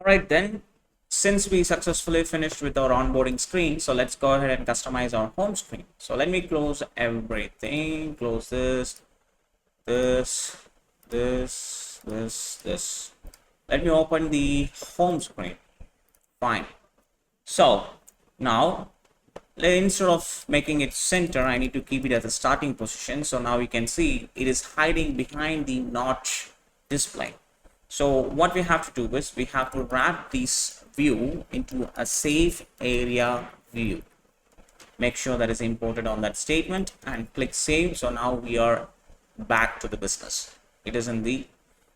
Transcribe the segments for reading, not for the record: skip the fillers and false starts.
All right, then, since we successfully finished with our onboarding screen, so let's go ahead and customize our home screen. So let me close everything, close this, this, this. Let me open the home screen. Fine. So now, instead of making it center, I need to keep it at the starting position. So now you can see it is hiding behind the notch display. So what we have to do is we have to wrap this view into a safe area view. Make sure that is imported on that statement and click save. So now we are back to the business. It is in the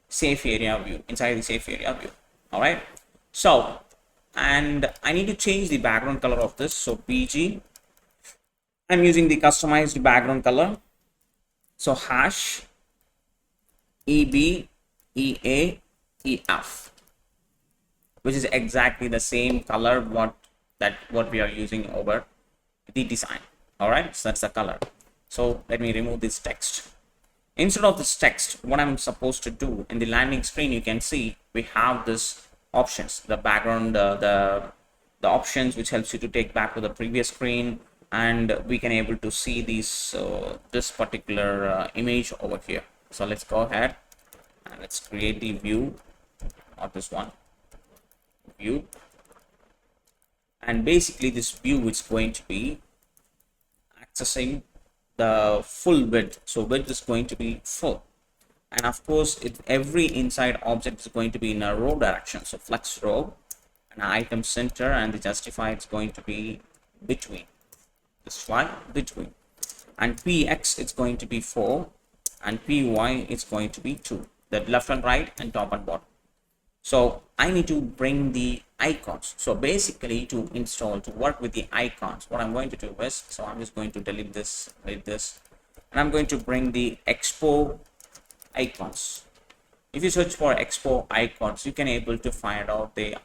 safe area view, inside the safe area view. All right. So, and I need to change the background color of this. So PG, I'm using the customized background color. So hash EBEAEF, which is exactly the same color what we are using over the design. All right, so that's the color. So let me remove this text. Instead of this text, what I'm supposed to do in the landing screen, you can see we have this options, the background, the options which helps you to take back to the previous screen, and we can able to see these this particular image over here. So let's go ahead and let's create the view, not this one, view, and basically this view is going to be accessing the full width. So width is going to be full, and of course every inside object is going to be in a row direction. So flex row, and item center, and the justify is going to be between, this one between, and px it's going to be 4, and py it's going to be 2, that left and right and top and bottom. So I need to bring the icons. So basically to work with the icons, what I'm going to do is, so I'm just going to delete this, and I'm going to bring the expo icons. If you search for expo icons, you can able to find out the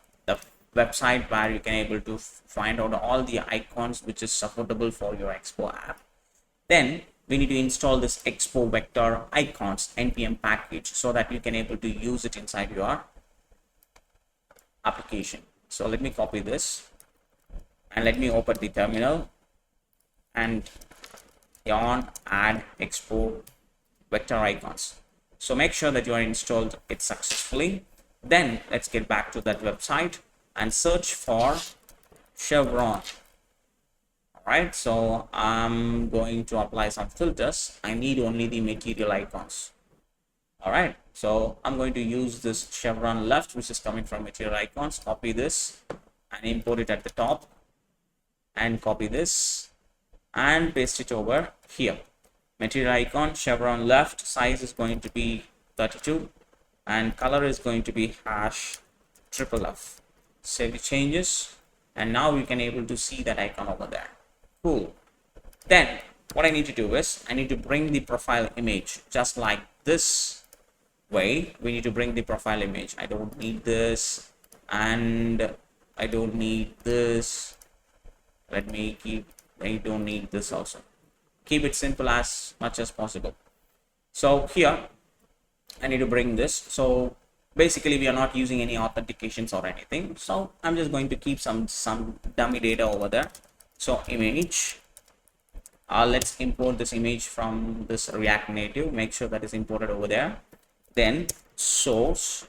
website where you can able to find out all the icons which is supportable for your expo app. Then we need to install this expo vector icons npm package so that you can able to use it inside your application. So let me copy this and let me open the terminal and yarn add expo vector icons. So make sure that you are installed it successfully. Then let's get back to that website and search for chevron. All right, so I'm going to apply some filters. I need only the material icons. All right, so I'm going to use this chevron left, which is coming from material icons. Copy this and import it at the top, and copy this and paste it over here. Material icon chevron left, size is going to be 32, and color is going to be hash FFF. Save the changes, and now you can able to see that icon over there. Cool. Then what I need to do is I need to bring the profile image just like this way. We need to bring the profile image. I don't need this, and I don't need this. Let me keep, I don't need this also. Keep it simple as much as possible. So here I need to bring this. So basically we are not using any authentications or anything, so I'm just going to keep some dummy data over there. So image, let's import this image from this React Native. Make sure that is imported over there. Then source,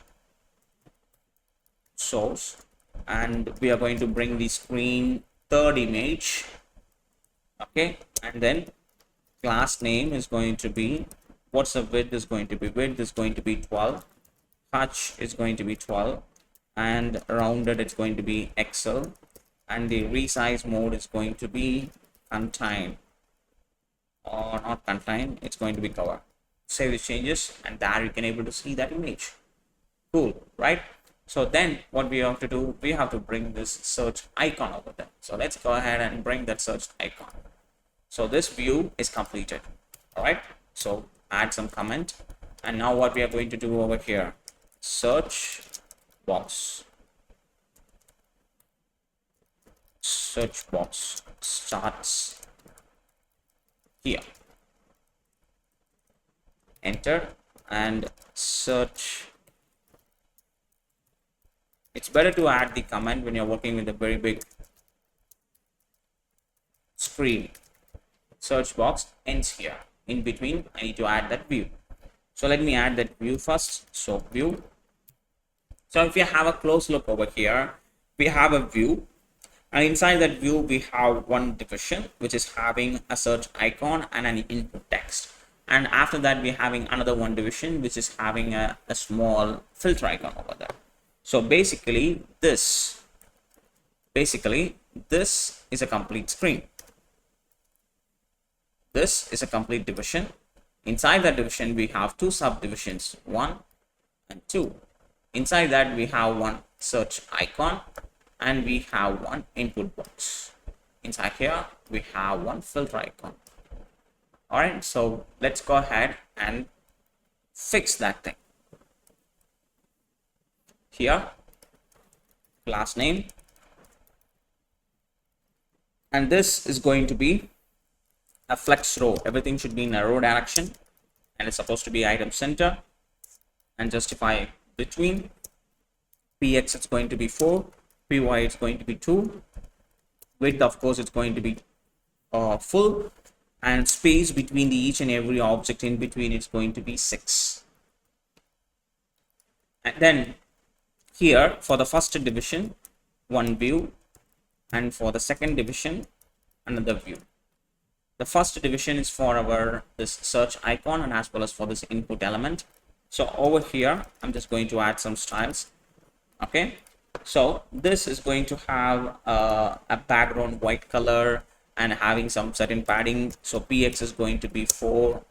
and we are going to bring the screen third image. Okay, and then class name is going to be, what's the width is going to be? Width is going to be 12, touch is going to be 12, and rounded it's going to be XL, and the resize mode is going to be contain, or not contain, it's going to be cover. Save the changes, and there you can able to see that image. Cool, right? So then what we have to do, we have to bring this search icon over there. So let's go ahead and bring that search icon. So this view is completed. All right, so add some comment, and now what we are going to do over here, search box starts here. Enter and search It's better to add the comment when you're working with a very big screen. Search box ends here. In between, I need to add that view. So let me add that view first. So view. So if you have a close look over here, we have a view, and inside that view we have one division which is having a search icon and an input text, and after that we're having another one division which is having a small filter icon over there. So basically this is a complete screen. This is a complete division. Inside that division we have two subdivisions, 1 and 2. Inside that we have one search icon and we have one input box. Inside here we have one filter icon. All right, so let's go ahead and fix that thing. Here, class name, and this is going to be a flex row. Everything should be in a row direction, and it's supposed to be item center and justify between. Px it's going to be 4, py it's going to be 2, width of course it's going to be full, and space between each and every object in between it's going to be 6. And then here for the first division, one view, and for the second division, another view. The first division is for our this search icon and as well as for this input element. So over here I'm just going to add some styles. Okay, so this is going to have a background white color and having some certain padding. So px is going to be 4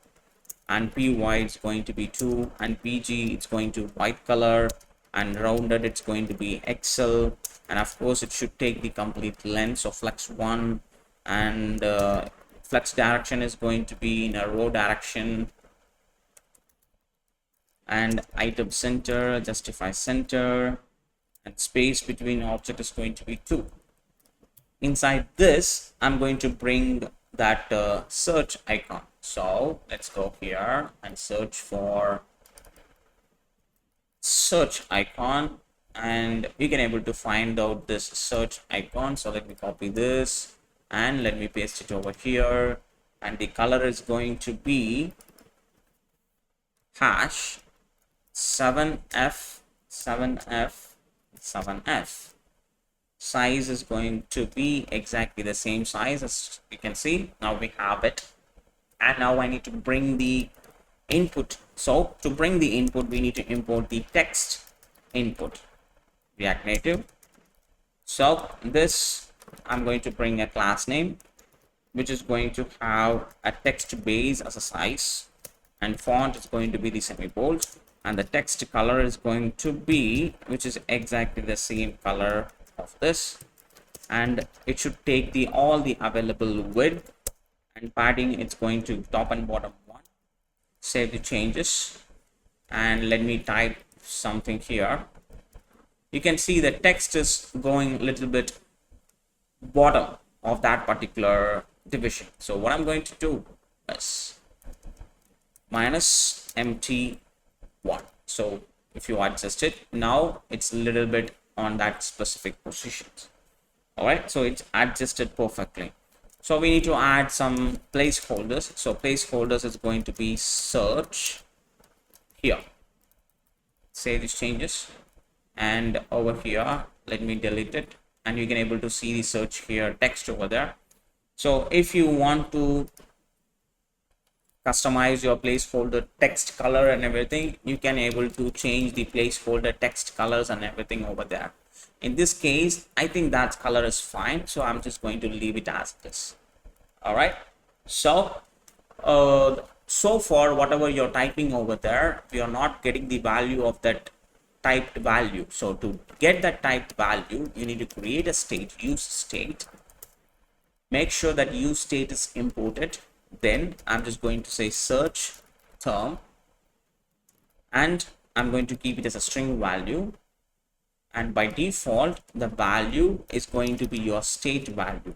and py is going to be 2 and pg it's going to white color, and rounded it's going to be xl, and of course it should take the complete length. So flex 1, and flex direction is going to be in a row direction, and item center, justify center, and space between object is going to be 2. Inside this I'm going to bring that search icon. So let's go here and search for search icon, and you can able to find out this search icon. So let me copy this and let me paste it over here, and the color is going to be hash 7f 7f 7f. Size is going to be exactly the same size as you can see. Now we have it, and now I need to bring the input. So to bring the input we need to import the text input, React Native. So this I'm going to bring a class name which is going to have a text base as a size, and font is going to be the semi-bold, and the text color is going to be which is exactly the same color of this, and it should take the all the available width, and padding it's going to top and bottom 1. Save the changes, and let me type something here. You can see the text is going a little bit bottom of that particular division. So what I'm going to do is minus empty 1. So if you adjust it, now it's a little bit on that specific position. All right, so it's adjusted perfectly. So we need to add some placeholders. So placeholders is going to be search here. Save these changes, and over here let me delete it, and you can able to see the search here text over there. So if you want to customize your placeholder text color and everything, you can able to change the placeholder text colors and everything over there. In this case I think that color is fine, so I'm just going to leave it as this. All right, so so far whatever you're typing over there, we are not getting the value of that typed value. So to get that typed value you need to create a state, use state, make sure that use state is imported. Then I'm just going to say search term, and I'm going to keep it as a string value, and by default the value is going to be your state value,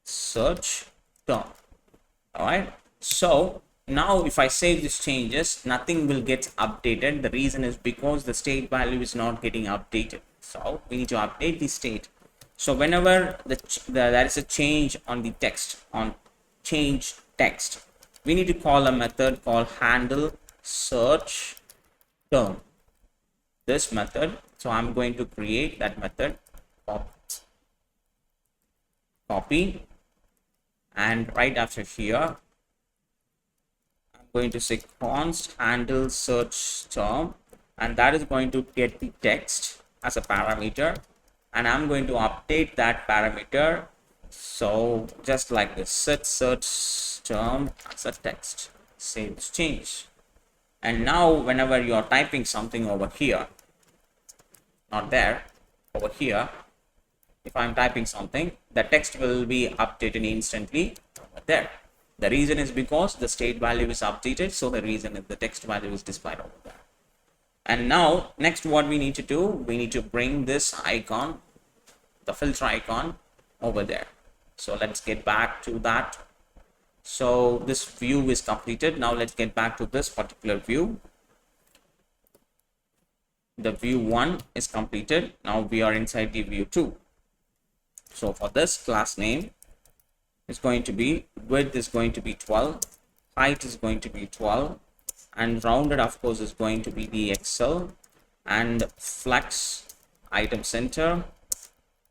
search term. All right, so now if I save these changes, nothing will get updated. The reason is because the state value is not getting updated. So we need to update the state. So whenever there is a change on the text, on change text, we need to call a method called handle search term. This method, so I'm going to create that method, copy, and right after here I'm going to say const handle search term, and that is going to get the text as a parameter, and I'm going to update that parameter. So just like this, set search term as a text, save this change. And now whenever you are typing something over here, not there, over here, if I'm typing something, the text will be updated instantly over there. The reason is because the state value is updated, so the reason is the text value is displayed over there. And now next what we need to do, we need to bring this icon, the filter icon, over there. So let's get back to that. So this view is completed. Now let's get back to this particular view. The view 1 is completed. Now we are inside the view 2. So for this class name is going to be, width is going to be 12, height is going to be 12, and rounded of course is going to be the Excel, and flex item center,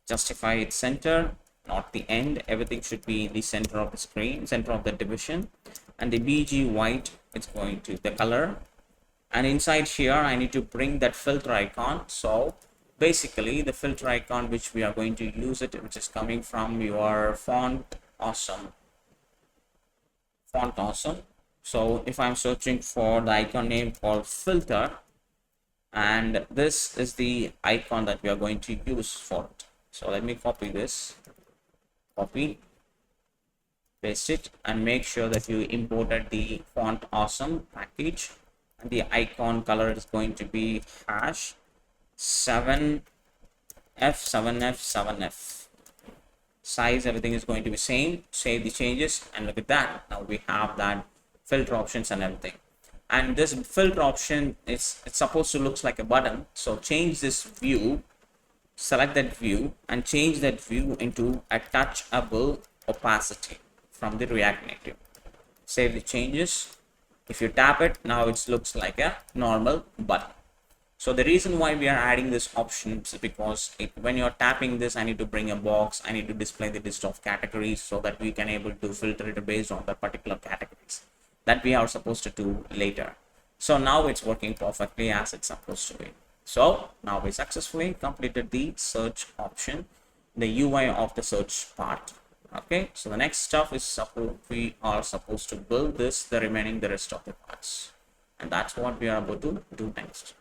justify its center, not the end. Everything should be in the center of the screen, center of the division, and the BG white, it's going to the color. And inside here I need to bring that filter icon. So basically the filter icon which we are going to use it, which is coming from your font awesome. So if I'm searching for the icon name called filter, and this is the icon that we are going to use for it. So let me copy this, copy, paste it, and make sure that you imported the font awesome package, and the icon color is going to be hash 7f7f7f. Size, everything is going to be same. Save the changes, and look at that. Now we have that filter options and everything. And this filter option, it's supposed to look like a button. So change this view, select that view, and change that view into a touchable opacity from the React Native. Save the changes. If you tap it, now it looks like a normal button. So the reason why we are adding this option is because when you're tapping this, I need to bring a box, I need to display the list of categories so that we can able to filter it based on the particular categories that we are supposed to do later. So now it's working perfectly as it's supposed to be. So now we successfully completed the search option, the UI of the search part. Okay, so the next stuff is we are supposed to build the rest of the parts, and that's what we are about to do next.